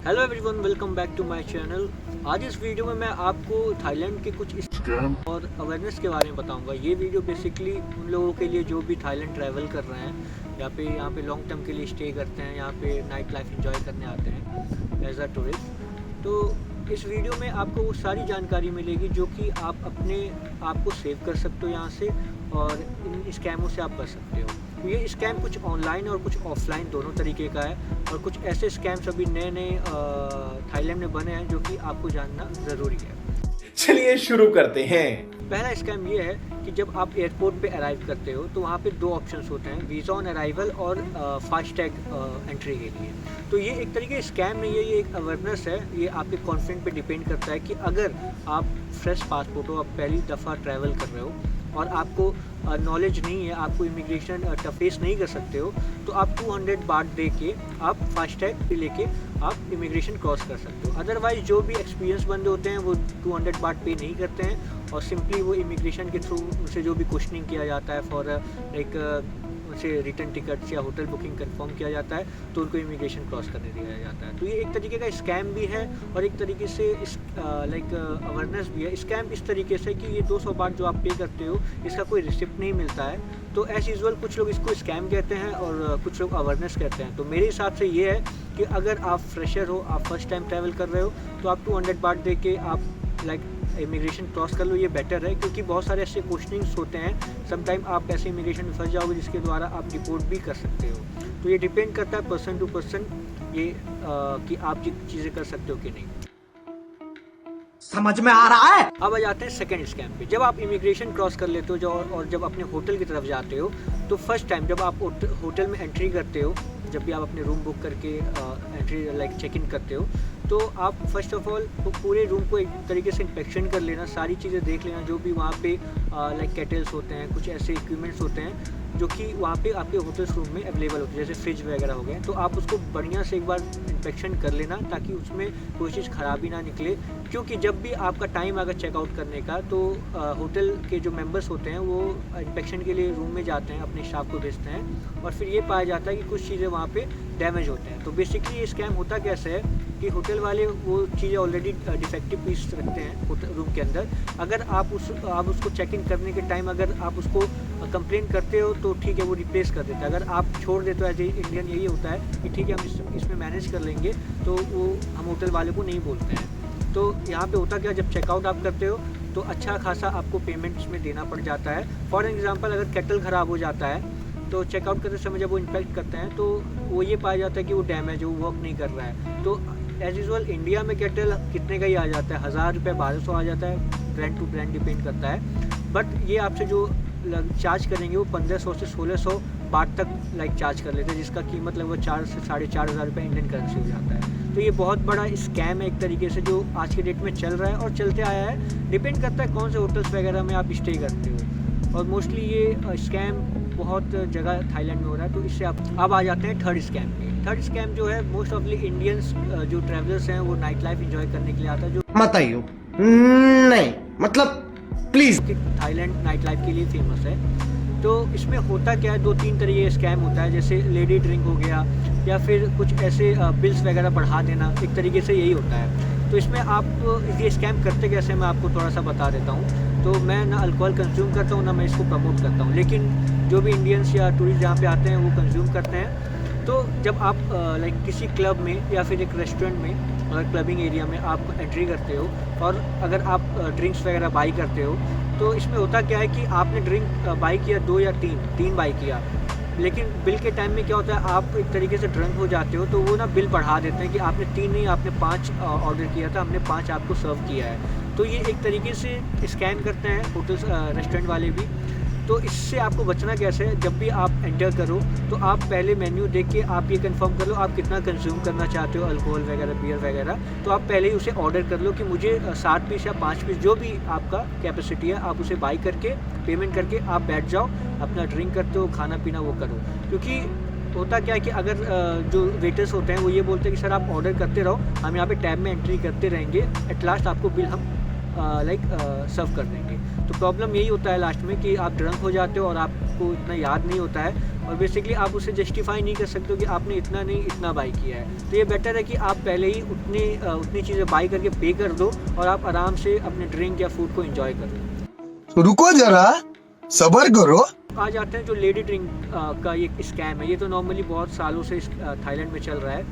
Hello everyone, welcome back to my channel. आज इस video में मैं आपको थाईलैंड के कुछ स्कैम और अवेयरनेस के बारे में बताऊंगा। ये वीडियो बेसिकली उन लोगों के लिए जो भी थाईलैंड ट्रैवल कर रहे हैं या फिर यहाँ पे लॉन्ग टर्म के लिए स्टे करते हैं, यहाँ पे नाइट लाइफ एंजॉय करने आते हैं एज अ टूरिस्ट। तो इस वीडियो में आपको वो सारी जानकारी मिलेगी जो कि आप अपने आप को सेव कर सकते हो यहाँ से, और इन स्कैमों से आप बच सकते हो। तो ये स्कैम कुछ ऑनलाइन और कुछ ऑफलाइन दोनों तरीके का है, और कुछ ऐसे स्कैम्स अभी नए नए थाईलैंड में बने हैं जो कि आपको जानना ज़रूरी है। चलिए शुरू करते हैं। पहला स्कैम ये है कि जब आप एयरपोर्ट पे अराइव करते हो तो वहाँ पे दो ऑप्शंस होते हैं, वीज़ा ऑन अराइवल और फास्टैग एंट्री के लिए। तो ये एक तरीके स्कैम नहीं है, ये एक अवेयरनेस है। ये आपके कॉन्फिडेंस पे डिपेंड करता है कि अगर आप फ्रेश पासपोर्ट हो, आप पहली दफ़ा ट्रैवल कर रहे हो और आपको नॉलेज नहीं है, आपको इमिग्रेशन फेस नहीं कर सकते हो, तो आप 200 बात दे के आप फास्टैग लेके आप इमिग्रेशन क्रॉस कर सकते हो। अदरवाइज जो भी एक्सपीरियंस बंदे होते हैं वो 200 बात पे नहीं करते हैं, और सिंपली वो इमिग्रेशन के थ्रू उनसे जो भी क्वेश्चनिंग किया जाता है फॉर एक उनसे रिटर्न टिकट्स या होटल बुकिंग कंफर्म किया जाता है, तो उनको इमिग्रेशन क्रॉस करने दिया जाता है। तो ये एक तरीके का स्कैम भी है और एक तरीके से लाइक अवेयरनेस भी है। स्कैम इस तरीके से कि ये 200 बात जो आप पे करते हो इसका कोई रिसिप्ट नहीं मिलता है। तो एज यूजुअल कुछ लोग इसको स्कैम कहते हैं और कुछ लोग अवेयरनेस कहते हैं। तो मेरे हिसाब से ये है कि अगर आप फ्रेशर हो, आप फर्स्ट टाइम ट्रैवल कर रहे हो, तो आप 200 बात दे के आप लाइक इमिग्रेशन क्रॉस कर लो, ये बेटर है। क्योंकि बहुत सारे ऐसे क्वेश्चनिंग्स होते हैं, समटाइम आप ऐसे इमिग्रेशन में फंस जाओगे जिसके द्वारा आप रिपोर्ट भी कर सकते हो। तो ये डिपेंड करता है पर्सन टू पर्सन ये कि आप ये चीज़ें कर सकते हो कि नहीं। समझ में आ रहा है। अब आ जाते हैं सेकंड स्कैम पे। जब आप इमिग्रेशन क्रॉस कर लेते हो और जब अपने होटल की तरफ जाते हो, तो फर्स्ट टाइम जब आप होटल में एंट्री करते हो, जब भी आप अपने रूम बुक करके एंट्री लाइक चेक इन करते हो, तो आप फर्स्ट ऑफ ऑल पूरे रूम को एक तरीके से इंस्पेक्शन कर लेना, सारी चीज़ें देख लेना जो भी वहाँ पे लाइक केटल्स होते हैं, कुछ ऐसे इक्विपमेंट्स होते हैं जो कि वहाँ पे आपके होटल रूम में अवेलेबल होते हैं, जैसे फ्रिज वगैरह हो गए। तो आप उसको बढ़िया से एक बार इंस्पेक्शन कर लेना ताकि उसमें कोई चीज़ ख़राबी ना निकले। क्योंकि जब भी आपका टाइम आएगा चेकआउट करने का, तो होटल के जो मेंबर्स होते हैं वो इंस्पेक्शन के लिए रूम में जाते हैं, अपने स्टाफ को भेजते हैं, और फिर ये पाया जाता है कि कुछ चीज़ें वहाँ पे डैमेज होते हैं। तो बेसिकली ये स्कैम होता कैसे है कि होटल वाले वो चीज़ें ऑलरेडी डिफेक्टिव पीस रखते हैं होटल रूम के अंदर। अगर आप उसको चेक इन करने के टाइम अगर आप उसको कंप्लेन करते हो तो ठीक है, वो रिप्लेस कर देता है। अगर आप छोड़ देते हो एज ए इंडियन, यही होता है कि ठीक है हम इसमें मैनेज कर लेंगे, तो वो हम होटल वाले को नहीं बोलते हैं। तो यहाँ पे होता क्या, जब चेकआउट आप करते हो तो अच्छा खासा आपको पेमेंट्स में देना पड़ जाता है। फॉर एग्जांपल अगर केटल ख़राब हो जाता है तो चेकआउट करते समय जब वो इंस्पेक्ट करते हैं तो वो ये पाया जाता है कि वो डैमेज है, वो वर्क नहीं कर रहा है। तो एज यूजुअल इंडिया में केटल कितने का ही आ जाता है, 1000 रुपये 1200 आ जाता है, ब्रांड टू ब्रांड डिपेंड करता है। बट ये आपसे जो चार्ज करेंगे वो 1500 से 1600 बात तक लाइक चार्ज कर लेते हैं, जिसका कीमत लगभग 4 से 4500 रुपये इंडियन करेंसी हो जाता है। तो ये बहुत बड़ा स्कैम है एक तरीके से, जो आज के डेट में चल रहा है और चलते आया है। डिपेंड करता है कौन से होटल्स वगैरह में आप स्टे करते हो, और मोस्टली ये स्कैम बहुत जगह थाईलैंड में हो रहा है। तो इससे अब आ जाते हैं थर्ड स्कैम पे। थर्ड स्कैम जो है, मोस्ट ऑफली इंडियंस जो ट्रैवलर्स हैं वो नाइट लाइफ एंजॉय करने के लिए आता है, जो मत आइयो नहीं, मतलब प्लीज। थाईलैंड नाइट लाइफ के लिए फेमस है। तो इसमें होता क्या है, 2-3 तरीके का स्कैम होता है, जैसे लेडी ड्रिंक हो गया या फिर कुछ ऐसे बिल्स वगैरह बढ़ा देना, एक तरीके से यही होता है। तो इसमें आप ये स्कैम करते कैसे, मैं आपको थोड़ा सा बता देता हूँ। तो मैं ना अल्कोहल कंज्यूम करता हूँ, ना मैं इसको प्रमोट करता हूँ, लेकिन जो भी इंडियंस या टूरिस्ट जहाँ पे आते हैं वो कंज्यूम करते हैं। तो जब आप लाइक किसी क्लब में या फिर एक रेस्टोरेंट में और क्लबिंग एरिया में आप एंट्री करते हो, और अगर आप ड्रिंक्स वगैरह बाई करते हो, तो इसमें होता क्या है कि आपने ड्रिंक बाई किया 2 या 3 बाई किया, लेकिन बिल के टाइम में क्या होता है, आप एक तरीके से ड्रंक हो जाते हो, तो वो ना बिल बढ़ा देते हैं कि आपने 3 नहीं, आपने 5 ऑर्डर किया था, हमने 5 आपको सर्व किया है। तो ये एक तरीके से स्कैम करते हैं होटल्स रेस्टोरेंट वाले भी। तो इससे आपको बचना कैसे है, जब भी आप एंटर करो तो आप पहले मेन्यू देख के आप ये कंफर्म कर लो आप कितना कंज्यूम करना चाहते हो, अल्कोहल वगैरह, बियर वगैरह। तो आप पहले ही उसे ऑर्डर कर लो कि मुझे 7 पीस या 5 पीस जो भी आपका कैपेसिटी है, आप उसे बाई करके पेमेंट करके आप बैठ जाओ, अपना ड्रिंक करते हो, खाना पीना वो करो। क्योंकि होता क्या है कि अगर जो वेटर्स होते हैं वो ये बोलते हैं कि सर आप ऑर्डर करते रहो, हम यहाँ पे टैब में एंट्री करते रहेंगे, एट लास्ट आपको बिल हम सर्व कर देंगे। तो प्रॉब्लम यही होता है लास्ट में कि आप ड्रंक हो जाते हो और आपको इतना याद नहीं होता है, और बेसिकली आप उसे जस्टिफाई नहीं कर सकते हो कि आपने इतना नहीं इतना बाई किया है। तो ये बेटर है कि आप पहले ही उतनी चीज़ें बाई करके पे कर दो और आप आराम से अपने ड्रिंक या फूड को एंजॉय करो। रुको जरा, सबर करो। आ जाते हैं जो लेडी ड्रिंक का ये स्कैम है। ये तो नॉर्मली बहुत सालों से थाईलैंड में चल रहा है।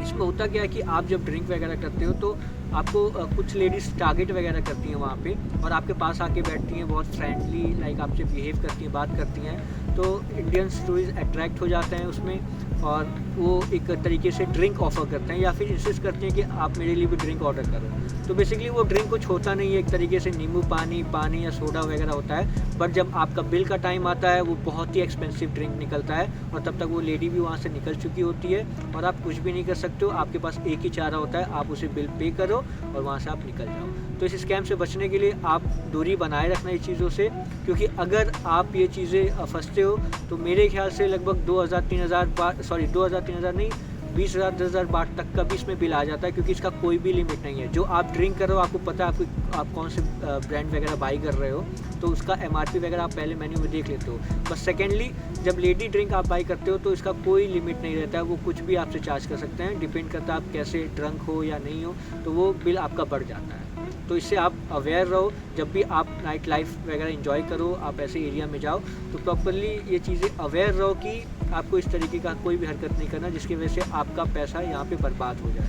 इसमें होता क्या है कि आप जब ड्रिंक वगैरह करते हो तो आपको कुछ लेडीज़ टारगेट वगैरह करती हैं वहाँ पे और आपके पास आके बैठती हैं, बहुत फ्रेंडली लाइक आपसे बिहेव करती हैं, बात करती हैं। तो इंडियंस टूरिस्ट अट्रैक्ट हो जाते हैं उसमें और वो एक तरीके से ड्रिंक ऑफ़र करते हैं या फिर इंसिस्ट करते हैं कि आप मेरे लिए भी ड्रिंक ऑर्डर करो। तो बेसिकली वो ड्रिंक कुछ होता नहीं है, एक तरीके से नींबू पानी या सोडा वगैरह होता है। बट जब आपका बिल का टाइम आता है वो बहुत ही एक्सपेंसिव ड्रिंक निकलता है और तब तक वो लेडी भी वहाँ से निकल चुकी होती है और आप कुछ भी नहीं कर सकते हो। आपके पास एक ही चारा होता है, आप उसे बिल पे करो और वहाँ से आप निकल जाओ। तो इस स्कैम से बचने के लिए आप दूरी बनाए रखना इस चीज़ों से, क्योंकि अगर आप ये चीज़ें फंसते हो तो मेरे ख्याल से लगभग 2000-3000 नहीं 20,000 10,000 बात तक का भी इसमें बिल आ जाता है, क्योंकि इसका कोई भी लिमिट नहीं है। जो आप ड्रिंक कर रहे हो आपको पता है आप कौन से ब्रांड वगैरह बाई कर रहे हो, तो उसका MRP वगैरह आप पहले मेन्यू में देख लेते हो। बस सेकेंडली जब लेडी ड्रिंक आप बाई करते हो तो इसका कोई लिमिट नहीं रहता है, वो कुछ भी आपसे चार्ज कर सकते हैं। डिपेंड करता है आप कैसे ड्रंक हो या नहीं हो, तो वो बिल आपका बढ़ जाता है। तो इससे आप अवेयर रहो, जब भी आप नाइट लाइफ वगैरह एंजॉय करो, आप ऐसे एरिया में जाओ तो प्रॉपरली ये चीज़ें अवेयर रहो कि आपको इस तरीके का कोई भी हरकत नहीं करना जिसकी वजह से आपका पैसा यहाँ पे बर्बाद हो जाए।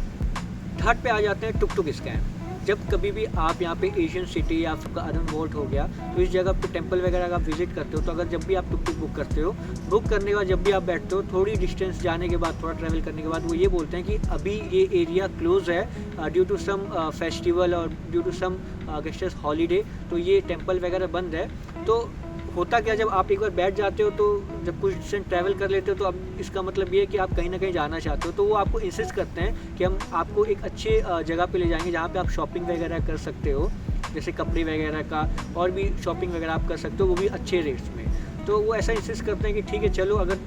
थर्ड पे आ जाते हैं टुक स्कैम। जब कभी भी आप यहाँ पे एशियन सिटी या फिर अदर वॉल्ट हो गया तो इस जगह पे टेंपल वगैरह का आप विजिट करते हो, तो अगर जब भी आप टुक बुक करते हो, बुक करने के बाद जब भी आप बैठते हो थोड़ी डिस्टेंस जाने के बाद, थोड़ा ट्रैवल करने के बाद वो ये बोलते हैं कि अभी ये एरिया क्लोज है ड्यू टू सम फेस्टिवल और due to some gesture's holiday, तो ये टेंपल वगैरह बंद है। तो होता क्या, जब आप एक बार बैठ जाते हो तो जब कुछ डिस्टेंस ट्रैवल कर लेते हो तो अब इसका मतलब ये है कि आप कहीं ना कहीं जाना चाहते हो, तो वो आपको इंसिस्ट करते हैं कि हम आपको एक अच्छे जगह पे ले जाएंगे जहाँ पे आप शॉपिंग वगैरह कर सकते हो, जैसे कपड़े वगैरह का और भी शॉपिंग वगैरह आप कर सकते हो, वो भी अच्छे रेट्स में। तो वो ऐसा इंसिस्ट करते हैं कि ठीक है चलो, अगर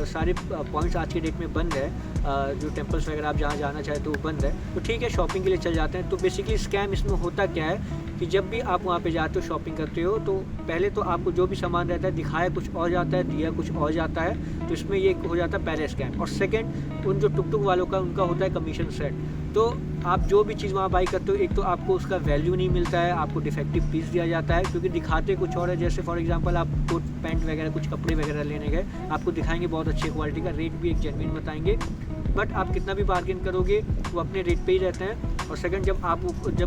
सारे पॉइंट्स आज की डेट में बंद है, जो टेंपल्स वगैरह आप जहाँ जाना चाहते हो वो बंद है, तो ठीक है शॉपिंग के लिए चल जाते हैं। तो बेसिकली स्कैम इसमें होता क्या है कि जब भी आप वहाँ पे जाते हो शॉपिंग करते हो तो पहले तो आपको जो भी सामान रहता है दिखाया कुछ और जाता है, दिया कुछ और जाता है, तो इसमें ये हो जाता है पहले स्कैम। और सेकंड, उन जो टुक वालों का उनका होता है कमीशन सेट। तो आप जो भी चीज़ वहाँ बाई करते हो, एक तो आपको उसका वैल्यू नहीं मिलता है, आपको डिफेक्टिव पीस दिया जाता है, क्योंकि दिखाते कुछ और है। जैसे फॉर एग्जांपल आप कोट पैंट वगैरह कुछ कपड़े वगैरह लेने गए, आपको दिखाएंगे बहुत अच्छी क्वालिटी का, रेट भी एक जेन्युइन बताएंगे, बट आप कितना भी बार्गेन करोगे वो अपने रेट पे ही रहते हैं। और सेकंड, जब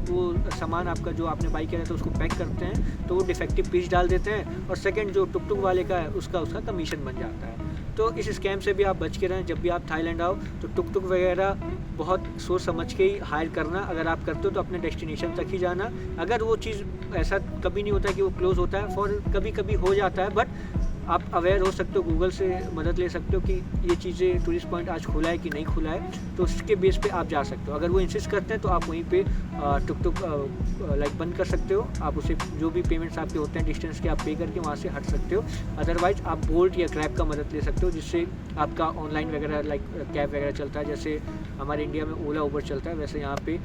वो सामान आपका जो आपने बाई किया था उसको पैक करते हैं तो वो डिफेक्टिव पीस डाल देते हैं, और सेकंड जो टुक वाले का है उसका कमीशन बन जाता है। तो इस स्कैम से भी आप बच के रहें। जब भी आप थाईलैंड आओ तो टुक वगैरह बहुत सोच समझ के ही हायर करना। अगर आप करते हो तो अपने डेस्टिनेशन तक ही जाना। अगर वो चीज़ ऐसा कभी नहीं होता है कि वो क्लोज़ होता है, फॉर कभी हो जाता है, बट आप अवेयर हो सकते हो, गूगल से मदद ले सकते हो कि ये चीज़ें टूरिस्ट पॉइंट आज खुला है कि नहीं खुला है, तो उसके बेस पे आप जा सकते हो। अगर वो इंसिस्ट करते हैं तो आप वहीं पे टुक लाइक बंद कर सकते हो। आप उसे जो भी पेमेंट्स आपके होते हैं डिस्टेंस के, आप पे करके वहाँ से हट सकते हो। अदरवाइज़ आप बोल्ट या ग्रैब का मदद ले सकते हो, जिससे आपका ऑनलाइन वगैरह लाइक कैब वगैरह चलता है, जैसे हमारे इंडिया में ओला उबर चलता है, वैसे यहाँ पे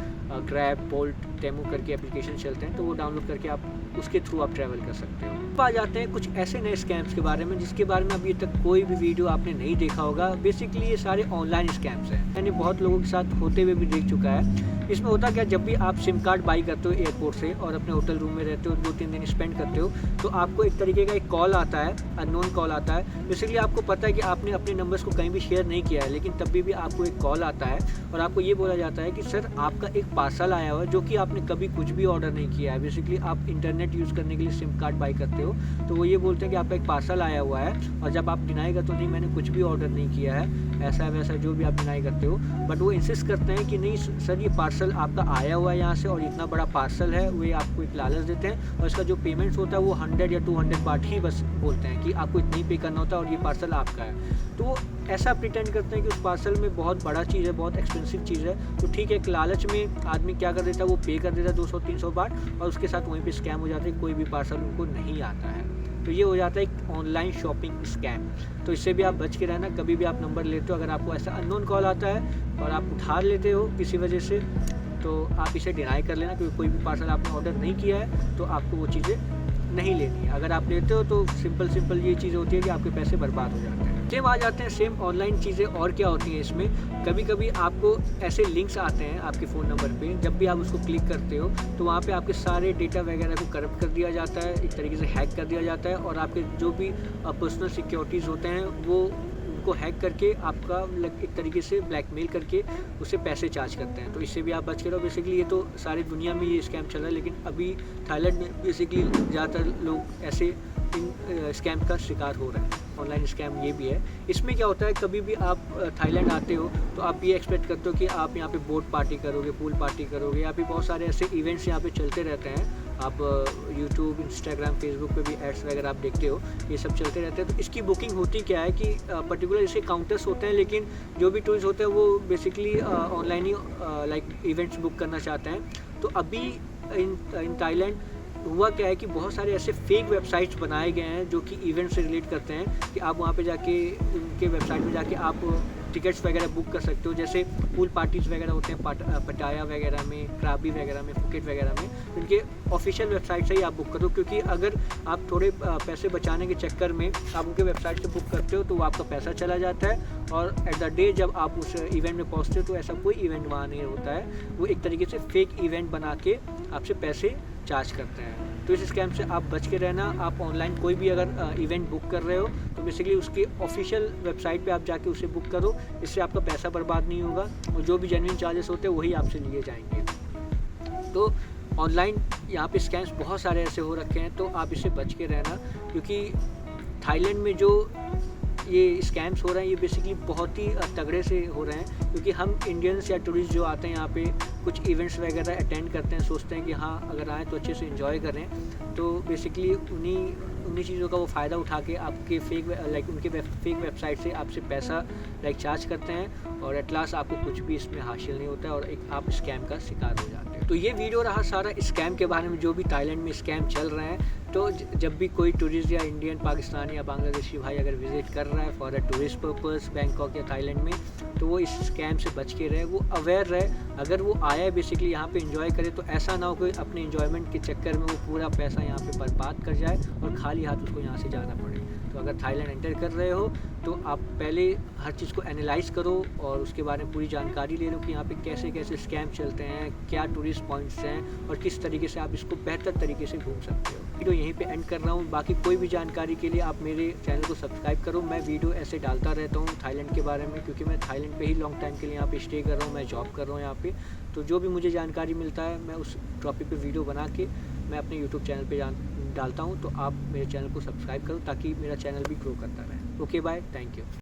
ग्रैब, बोल्ट, टेमू करके एप्लीकेशन चलते हैं, तो वो डाउनलोड करके आप उसके थ्रू आप ट्रैवल कर सकते हो। अब आ जाते हैं कुछ ऐसे नए स्कैम्स के बारे में जिसके बारे में अभी तक कोई भी वीडियो आपने नहीं देखा होगा। बेसिकली ये सारे ऑनलाइन स्कैम्स हैं, मैंने बहुत लोगों के साथ होते हुए भी देख चुका है। इसमें होता क्या, जब भी आप सिम कार्ड बाई करते हो एयरपोर्ट से और अपने होटल रूम में रहते हो, 2-3 दिन स्पेंड करते हो, तो आपको एक तरीके का एक कॉल आता है, अननोन कॉल आता है। बेसिकली आपको पता है कि आपने अपने नंबर्स को कहीं भी शेयर नहीं किया है, लेकिन तब भी आपको एक कॉल आता है और आपको ये बोला जाता है कि सर आपका एक पार्सल आया हुआ है जो कि आपने कभी कुछ भी ऑर्डर नहीं किया है। बेसिकली आप इंटरनेट यूज़ करने के लिए सिम कार्ड बाई करते हो, तो वो ये बोलते हैं कि आपका एक पार्सल आया हुआ है, और जब आप डिनाई करते हो नहीं मैंने कुछ भी ऑर्डर नहीं किया है, ऐसा वैसा जो भी आप डिनाई करते हो, बट वो इंसिस्ट करते हैं कि नहीं सर ये पार्सल आपका आया हुआ है यहाँ से और इतना बड़ा पार्सल है, वो आपको एक लालच देते हैं। और इसका जो पेमेंट्स होता है वो 100 या 200 बात ही बस बोलते हैं कि आपको इतना ही पे करना होता है और ये पार्सल आपका है। तो वो ऐसा प्रिटेंड करते हैं कि उस पार्सल में बहुत बड़ा चीज़ है, बहुत एक्सपेंसिव चीज़ है। तो ठीक है, एक लालच में आदमी क्या कर देता है, वो पे कर देता है 200-300 बात, और उसके साथ वहीं पे स्कैम हो जाता है, कोई भी पार्सल उनको नहीं आता है। तो ये हो जाता है एक ऑनलाइन शॉपिंग स्कैम। तो इससे भी आप बच के रहना। कभी भी आप नंबर लेते हो, अगर आपको ऐसा अननोन कॉल आता है और आप उठा लेते हो किसी वजह से, तो आप इसे डिनाई कर लेना, क्योंकि कोई भी पार्सल आपने ऑर्डर नहीं किया है तो आपको वो चीज़ें नहीं लेनी है। अगर आप लेते हो तो सिंपल ये चीज़ होती है कि आपके पैसे बर्बाद हो जाते हैं। सेम आ जाते हैं सेम ऑनलाइन चीज़ें और क्या होती हैं इसमें। कभी कभी आपको ऐसे लिंक्स आते हैं आपके फ़ोन नंबर पे, जब भी आप उसको क्लिक करते हो तो वहाँ पे आपके सारे डेटा वगैरह को करप्ट कर दिया जाता है, एक तरीके से हैक कर दिया जाता है, और आपके जो भी पर्सनल सिक्योरिटीज़ होते हैं वो उनको हैक करके आपका एक तरीके से ब्लैकमेल करके उससे पैसे चार्ज करते हैं। तो इससे भी आप बच के रहो। बेसिकली ये तो सारी दुनिया में ये स्कैम चल रहा है, लेकिन अभी थाईलैंड में बेसिकली ज़्यादातर लोग ऐसे इन स्कैम का शिकार हो रहे हैं। ऑनलाइन स्कैम ये भी है। इसमें क्या होता है, कभी भी आप थाईलैंड आते हो तो आप ये एक्सपेक्ट करते हो कि आप यहाँ पे बोट पार्टी करोगे, पूल पार्टी करोगे, यहाँ पे बहुत सारे ऐसे इवेंट्स यहाँ पे चलते रहते हैं। आप यूट्यूब, इंस्टाग्राम, फेसबुक पे भी एड्स वगैरह आप देखते हो, ये सब चलते रहते हैं। तो इसकी बुकिंग होती क्या है कि पर्टिकुलर इसे काउंटर्स होते हैं, लेकिन जो भी टूरिस्ट होते हैं वो बेसिकली ऑनलाइन ही लाइक इवेंट्स बुक करना चाहते हैं। तो अभी इन थाईलैंड हुआ क्या है कि बहुत सारे ऐसे फेक वेबसाइट्स बनाए गए हैं जो कि इवेंट से रिलेट करते हैं, कि आप वहाँ पे जाके उनके वेबसाइट में जाके आप टिकट्स वगैरह बुक कर सकते हो। जैसे पूल पार्टीज़ वगैरह होते हैं पटाया वगैरह में, क्राबी वगैरह में, फुकेट वगैरह में, उनके ऑफिशियल वेबसाइट से ही आप बुक करो। क्योंकि अगर आप थोड़े पैसे बचाने के चक्कर में आप उनके वेबसाइट से बुक करते हो तो आपका पैसा चला जाता है, और एट द डे जब आप उस इवेंट में पहुँचते हो तो ऐसा कोई इवेंट वहाँ नहीं होता है। वो एक तरीके से फेक इवेंट बना के आपसे पैसे चार्ज करते हैं। तो इस स्कैम से आप बच के रहना। आप ऑनलाइन कोई भी अगर इवेंट बुक कर रहे हो तो बेसिकली उसकी ऑफिशियल वेबसाइट पे आप जाके उसे बुक करो। इससे आपका पैसा बर्बाद नहीं होगा, और जो भी जेन्युइन चार्जेस होते हैं वही आपसे लिए जाएंगे। तो ऑनलाइन यहाँ पे स्कैम्स बहुत सारे ऐसे हो रखे हैं, तो आप इससे बच के रहना। क्योंकि थाईलैंड में जो ये स्कैम्स हो रहे हैं ये बेसिकली बहुत ही तगड़े से हो रहे हैं। क्योंकि हम इंडियंस या टूरिस्ट जो आते हैं यहाँ पे कुछ इवेंट्स वगैरह अटेंड करते हैं, सोचते हैं कि हाँ अगर आएँ तो अच्छे से एंजॉय करें, तो बेसिकली उन्हीं चीज़ों का वो फ़ायदा उठा के आपके उनके फेक वेबसाइट से आपसे पैसा चार्ज करते हैं, और एट लास्ट आपको कुछ भी इसमें हासिल नहीं होता है, और एक आप स्कैम का शिकार हो जाते हैं। तो ये वीडियो रहा सारा स्कैम के बारे में, जो भी थाईलैंड में स्कैम चल रहे हैं। तो जब भी कोई टूरिस्ट या इंडियन, पाकिस्तानी या बांग्लादेशी भाई अगर विज़िट कर रहा है for a tourist purpose Bangkok या थाईलैंड में, तो वो इस स्कैम से बच के रहे, वो अवेयर रहे। अगर वो आया है बेसिकली यहाँ पे एंजॉय करे, तो ऐसा ना हो कि अपने एंजॉयमेंट के चक्कर में वो पूरा पैसा यहाँ पे बर्बाद कर जाए और खाली हाथ उसको यहाँ से जाना पड़े। तो अगर थाईलैंड एंटर कर रहे हो तो आप पहले हर चीज़ को एनालाइज़ करो और उसके बारे में पूरी जानकारी ले लो कि यहाँ पे कैसे कैसे स्कैम चलते हैं, क्या टूरिस्ट पॉइंट्स हैं, और किस तरीके से आप इसको बेहतर तरीके से घूम सकते हो। वीडियो यहीं पे एंड कर रहा हूँ। बाकी कोई भी जानकारी के लिए आप मेरे चैनल को सब्सक्राइब करो। मैं वीडियो ऐसे डालता रहता हूँ थाईलैंड के बारे में, क्योंकि मैं थाईलैंड पे ही लॉन्ग टाइम के लिए यहाँ पे स्टे कर रहा हूँ, मैं जॉब कर रहा हूँ यहाँ पे। तो जो भी मुझे जानकारी मिलता है मैं उस टॉपिक पे वीडियो बना के मैं अपने यूट्यूब चैनल पे डालता हूँ। तो आप मेरे चैनल को सब्सक्राइब करो ताकि मेरा चैनल भी ग्रो करता रहे। Okay bye, thank you.